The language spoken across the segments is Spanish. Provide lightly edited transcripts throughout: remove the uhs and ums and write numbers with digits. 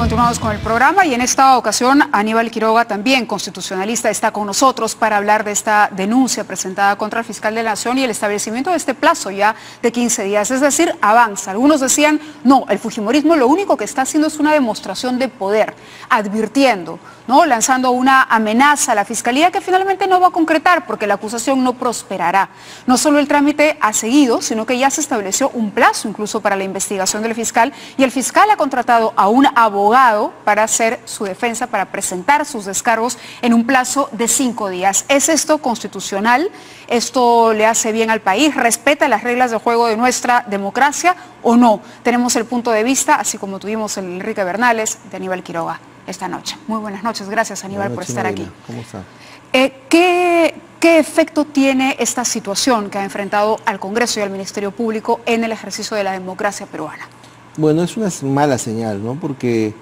Continuamos con el programa y en esta ocasión Aníbal Quiroga, también constitucionalista, está con nosotros para hablar de esta denuncia presentada contra el fiscal de la Nación y el establecimiento de este plazo ya de 15 días, es decir, avanza. Algunos decían, no, el fujimorismo lo único que está haciendo es una demostración de poder, advirtiendo, ¿no?, lanzando una amenaza a la fiscalía que finalmente no va a concretar porque la acusación no prosperará. No solo el trámite ha seguido, sino que ya se estableció un plazo incluso para la investigación del fiscal y el fiscal ha contratado a un abogado para hacer su defensa, para presentar sus descargos en un plazo de 5 días. ¿Es esto constitucional? ¿Esto le hace bien al país? ¿Respeta las reglas de juego de nuestra democracia o no? Tenemos el punto de vista, así como tuvimos el Enrique Bernales, de Aníbal Quiroga esta noche. Muy buenas noches, gracias Aníbal por estar aquí. ¿Cómo está? ¿Qué efecto tiene esta situación que ha enfrentado al Congreso y al Ministerio Público en el ejercicio de la democracia peruana? Bueno, es una mala señal, ¿no? Porque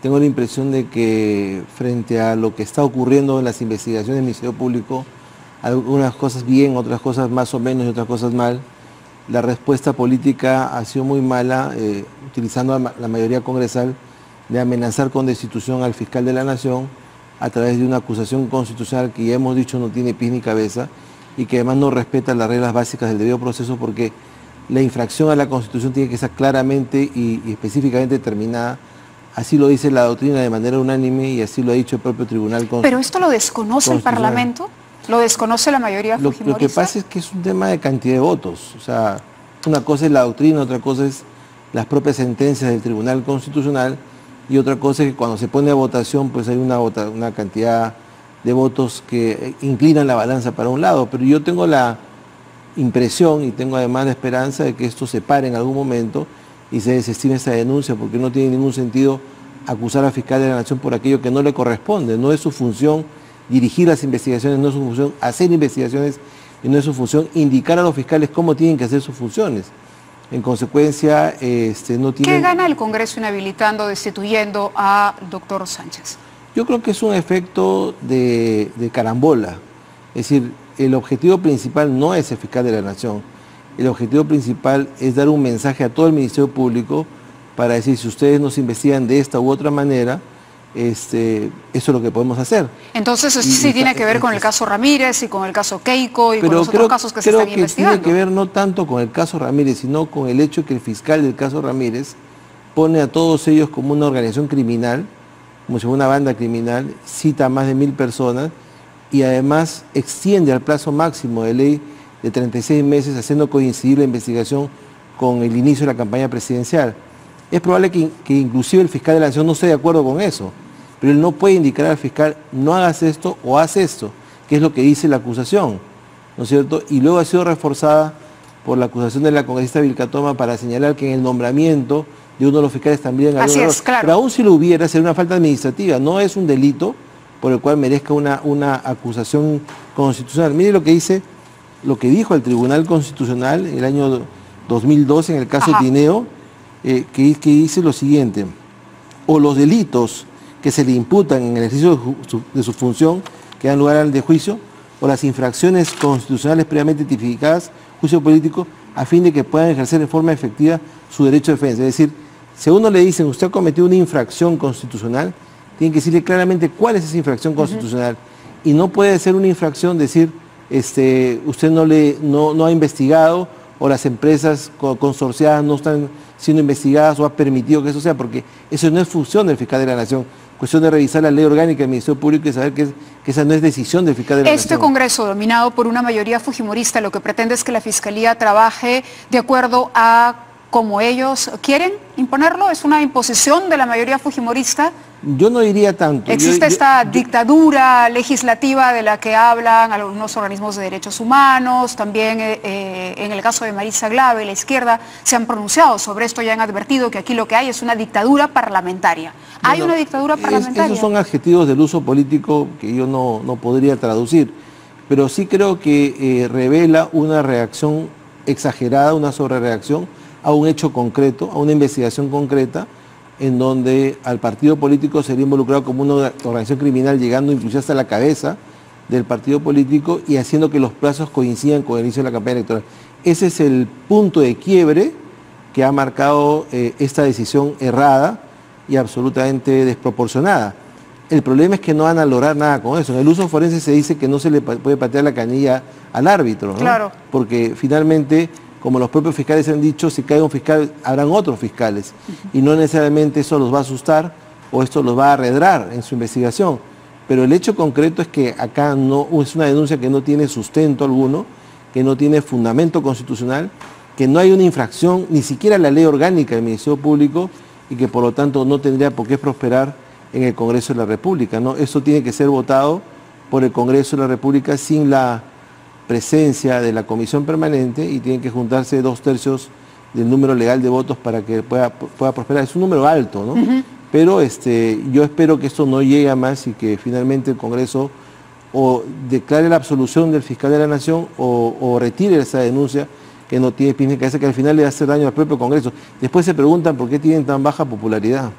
tengo la impresión de que frente a lo que está ocurriendo en las investigaciones del Ministerio Público, algunas cosas bien, otras cosas más o menos y otras cosas mal, la respuesta política ha sido muy mala, utilizando la mayoría congresal de amenazar con destitución al fiscal de la Nación a través de una acusación constitucional que ya hemos dicho no tiene pies ni cabeza y que además no respeta las reglas básicas del debido proceso, porque la infracción a la Constitución tiene que estar claramente y específicamente determinada. Así lo dice la doctrina de manera unánime y así lo ha dicho el propio Tribunal Constitucional. ¿Pero esto lo desconoce el Parlamento? ¿Lo desconoce la mayoría fujimorista? Lo que pasa es que es un tema de cantidad de votos. O sea, una cosa es la doctrina, otra cosa es las propias sentencias del Tribunal Constitucional y otra cosa es que cuando se pone a votación pues hay una cantidad de votos que inclinan la balanza para un lado. Pero yo tengo la impresión y tengo además la esperanza de que esto se pare en algún momento y se desestime esta denuncia, porque no tiene ningún sentido acusar al fiscal de la Nación por aquello que no le corresponde. No es su función dirigir las investigaciones, no es su función hacer investigaciones y no es su función indicar a los fiscales cómo tienen que hacer sus funciones. En consecuencia, no tiene... ¿Qué gana el Congreso inhabilitando, destituyendo al doctor Sánchez? Yo creo que es un efecto de carambola. Es decir, el objetivo principal no es el fiscal de la Nación. El objetivo principal es dar un mensaje a todo el Ministerio Público para decir, si ustedes nos investigan de esta u otra manera, eso es lo que podemos hacer. Entonces sí tiene que ver con el caso Ramírez y con el caso Keiko y con los otros casos que se están investigando. Tiene que ver no tanto con el caso Ramírez, sino con el hecho que el fiscal del caso Ramírez pone a todos ellos como una organización criminal, como si fuera una banda criminal, cita a más de 1000 personas y además extiende al plazo máximo de ley de 36 meses, haciendo coincidir la investigación con el inicio de la campaña presidencial. Es probable que inclusive el fiscal de la Nación no esté de acuerdo con eso, pero él no puede indicar al fiscal, no hagas esto o haz esto, que es lo que dice la acusación, ¿no es cierto? Y luego ha sido reforzada por la acusación de la congresista Vilcatoma para señalar que en el nombramiento de uno de los fiscales también había un error. Claro. Pero aún si lo hubiera, sería una falta administrativa, no es un delito por el cual merezca una acusación constitucional. Mire lo que dijo el Tribunal Constitucional en el año 2012 en el caso Tineo, que dice lo siguiente: o los delitos que se le imputan en el ejercicio de su función que dan lugar al de juicio, o las infracciones constitucionales previamente tipificadas, juicio político, a fin de que puedan ejercer de forma efectiva su derecho de defensa. Es decir, si a uno le dicen, usted ha cometido una infracción constitucional, tienen que decirle claramente cuál es esa infracción constitucional. Y no puede ser una infracción decir, usted no ha investigado, o las empresas consorciadas no están siendo investigadas, o ha permitido que eso sea, porque eso no es función del fiscal de la Nación. Cuestión de revisar la ley orgánica del Ministerio Público y saber que esa no es decisión del fiscal de la Nación. Este Congreso, dominado por una mayoría fujimorista, lo que pretende es que la Fiscalía trabaje de acuerdo a como ellos quieren imponerlo. ¿Es una imposición de la mayoría fujimorista? Yo no diría tanto. ¿Existe esta dictadura legislativa de la que hablan algunos organismos de derechos humanos? También en el caso de Marisa Glave, la izquierda se han pronunciado sobre esto y han advertido que aquí lo que hay es una dictadura parlamentaria. ¿Hay una dictadura parlamentaria? Esos son adjetivos del uso político que yo no podría traducir, pero sí creo que revela una reacción exagerada, una sobrereacción a un hecho concreto, a una investigación concreta, en donde al partido político sería involucrado como una organización criminal, llegando incluso hasta la cabeza del partido político y haciendo que los plazos coincidan con el inicio de la campaña electoral. Ese es el punto de quiebre que ha marcado esta decisión errada y absolutamente desproporcionada. El problema es que no van a lograr nada con eso. En el uso forense se dice que no se le puede patear la canilla al árbitro, ¿no? Claro. Porque finalmente, como los propios fiscales han dicho, si cae un fiscal, habrán otros fiscales. Y no necesariamente eso los va a asustar o esto los va a arredrar en su investigación. Pero el hecho concreto es que acá no es una denuncia que no tiene sustento alguno, que no tiene fundamento constitucional, que no hay una infracción, ni siquiera la ley orgánica del Ministerio Público, y que por lo tanto no tendría por qué prosperar en el Congreso de la República, ¿no? Eso tiene que ser votado por el Congreso de la República sin la presencia de la Comisión Permanente y tienen que juntarse 2/3 del número legal de votos para que pueda prosperar. Es un número alto, ¿no? Pero yo espero que esto no llegue a más y que finalmente el Congreso o declare la absolución del fiscal de la Nación o retire esa denuncia que no tiene pie ni cabeza, que al final le va a hacer daño al propio Congreso. Después se preguntan por qué tienen tan baja popularidad.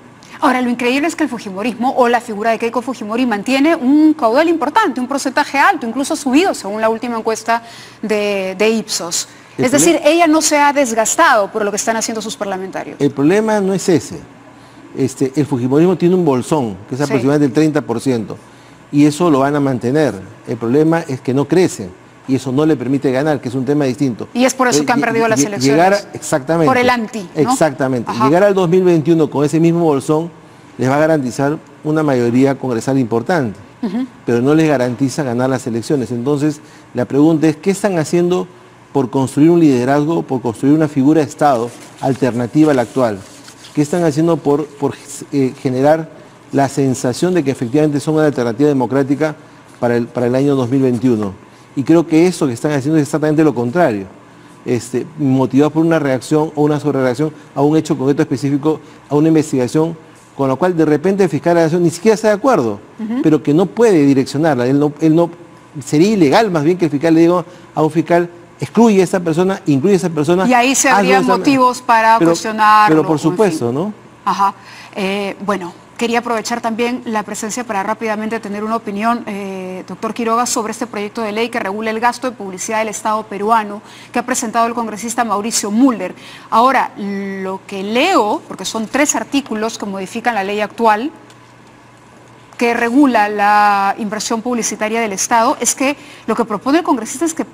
Ahora, lo increíble es que el fujimorismo o la figura de Keiko Fujimori mantiene un caudal importante, un porcentaje alto, incluso subido según la última encuesta de Ipsos. Es decir, ella no se ha desgastado por lo que están haciendo sus parlamentarios. El problema no es ese. El fujimorismo tiene un bolsón, que es aproximadamente el 30%, y eso lo van a mantener. El problema es que no crecen, y eso no le permite ganar, que es un tema distinto. Y es por eso que han perdido las elecciones. Exactamente. Por el anti, ¿no? Exactamente. Ajá. Llegar al 2021 con ese mismo bolsón les va a garantizar una mayoría congresal importante, pero no les garantiza ganar las elecciones. Entonces, la pregunta es, ¿qué están haciendo por construir un liderazgo, por construir una figura de Estado alternativa a la actual? ¿Qué están haciendo por generar la sensación de que efectivamente son una alternativa democrática para el año 2021? Y creo que eso que están haciendo es exactamente lo contrario, motivados por una reacción o una sobrereacción a un hecho concreto específico, a una investigación, con lo cual de repente el fiscal de la Nación ni siquiera está de acuerdo, pero que no puede direccionarla. Él no, sería ilegal más bien que el fiscal le diga a un fiscal, excluye a esa persona, incluye a esa persona. Y ahí se habrían motivos para cuestionarlo. Pero por supuesto, en fin, ¿no? Ajá. Bueno, quería aprovechar también la presencia para rápidamente tener una opinión, doctor Quiroga, sobre este proyecto de ley que regula el gasto de publicidad del Estado peruano que ha presentado el congresista Mauricio Mulder. Ahora, lo que leo, porque son 3 artículos que modifican la ley actual, que regula la inversión publicitaria del Estado, es que lo que propone el congresista es que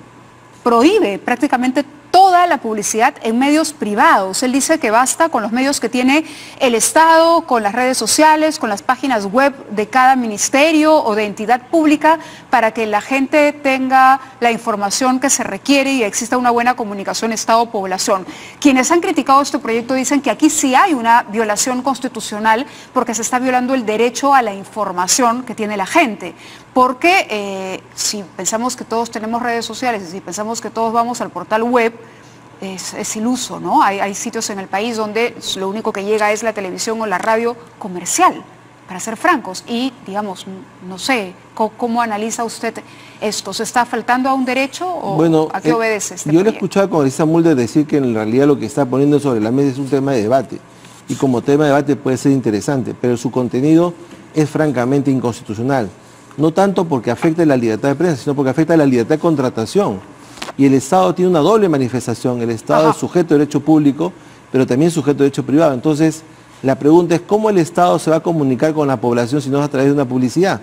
prohíbe prácticamente toda la publicidad en medios privados. Él dice que basta con los medios que tiene el Estado, con las redes sociales, con las páginas web de cada ministerio o de entidad pública para que la gente tenga la información que se requiere y exista una buena comunicación Estado-población. Quienes han criticado este proyecto dicen que aquí sí hay una violación constitucional porque se está violando el derecho a la información que tiene la gente. Porque si pensamos que todos tenemos redes sociales y si pensamos que todos vamos al portal web, es iluso, ¿no? Hay sitios en el país donde lo único que llega es la televisión o la radio comercial, para ser francos. Y, digamos, no sé, ¿cómo analiza usted esto? ¿Se está faltando a un derecho o bueno, a qué obedece este yo proyecto? le he escuchado al congresista Mulder decir que en realidad lo que está poniendo sobre la mesa es un tema de debate. Y como tema de debate puede ser interesante, pero su contenido es francamente inconstitucional. No tanto porque afecte la libertad de prensa, sino porque afecta la libertad de contratación. Y el Estado tiene una doble manifestación. El Estado es sujeto de derecho público, pero también sujeto de derecho privado. Entonces, la pregunta es cómo el Estado se va a comunicar con la población si no es a través de una publicidad.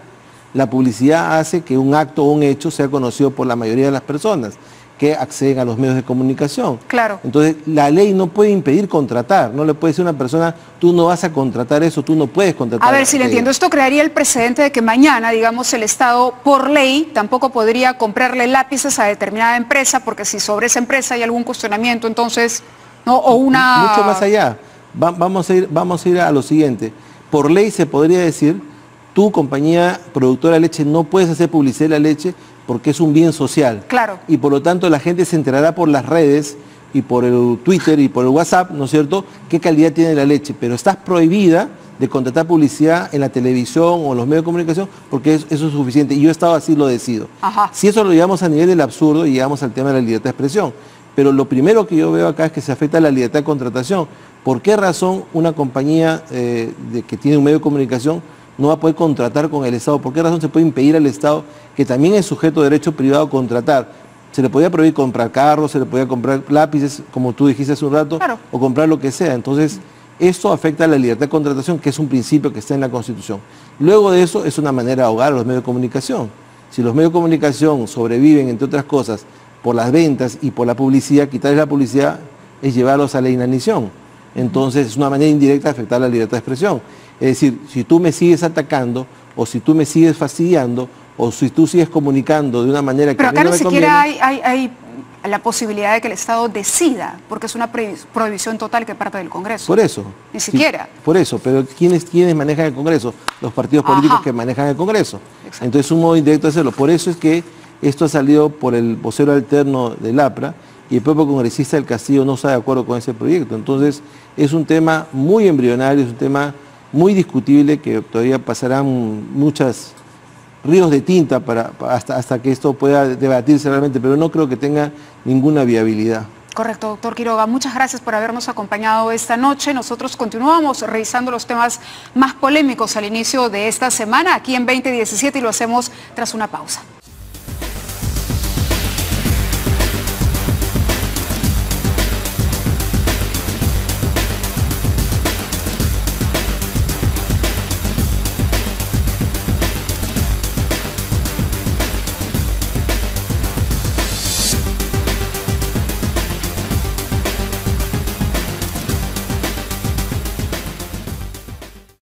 La publicidad hace que un acto o un hecho sea conocido por la mayoría de las personas que acceden a los medios de comunicación. Claro. Entonces, la ley no puede impedir contratar. No le puede decir a una persona, tú no vas a contratar eso, tú no puedes contratar. A ver, si le entiendo, esto crearía el precedente de que mañana, digamos, el Estado, por ley, tampoco podría comprarle lápices a determinada empresa, porque si sobre esa empresa hay algún cuestionamiento, entonces, ¿no? O una... Mucho más allá. Vamos a ir a lo siguiente. Por ley se podría decir, tu compañía productora de leche no puedes hacer publicidad de la leche porque es un bien social. Claro. Y por lo tanto la gente se enterará por las redes y por el Twitter y por el WhatsApp, ¿no es cierto?, qué calidad tiene la leche. Pero estás prohibida de contratar publicidad en la televisión o en los medios de comunicación porque eso es suficiente. Y yo he estado así, lo decido. Ajá. Si eso lo llevamos a nivel del absurdo, llegamos al tema de la libertad de expresión. Pero lo primero que yo veo acá es que se afecta a la libertad de contratación. ¿Por qué razón una compañía que tiene un medio de comunicación no va a poder contratar con el Estado? ¿Por qué razón se puede impedir al Estado, que también es sujeto de derecho privado, contratar? Se le podía prohibir comprar carros, se le podía comprar lápices, como tú dijiste hace un rato, claro, o comprar lo que sea. Entonces, Esto afecta a la libertad de contratación, que es un principio que está en la Constitución. Luego de eso es una manera de ahogar a los medios de comunicación. Si los medios de comunicación sobreviven, entre otras cosas, por las ventas y por la publicidad, quitarles la publicidad es llevarlos a la inanición. Entonces es una manera indirecta de afectar la libertad de expresión. Es decir, si tú me sigues atacando, o si tú me sigues fastidiando, o si tú sigues comunicando de una manera que pero a mí acá no ni me siquiera conviene, hay la posibilidad de que el Estado decida, porque es una prohibición total que parte del Congreso. por eso. Ni siquiera. Por eso, pero ¿quiénes manejan el Congreso? Los partidos políticos que manejan el Congreso. Exacto. Entonces es un modo indirecto de hacerlo. Por eso es que esto ha salido por el vocero alterno del APRA y el propio congresista del Castillo no está de acuerdo con ese proyecto. Entonces es un tema muy embrionario, es un tema muy discutible que todavía pasarán muchos ríos de tinta hasta que esto pueda debatirse realmente, pero no creo que tenga ninguna viabilidad. Correcto, doctor Quiroga. Muchas gracias por habernos acompañado esta noche. Nosotros continuamos revisando los temas más polémicos al inicio de esta semana aquí en 2017 y lo hacemos tras una pausa.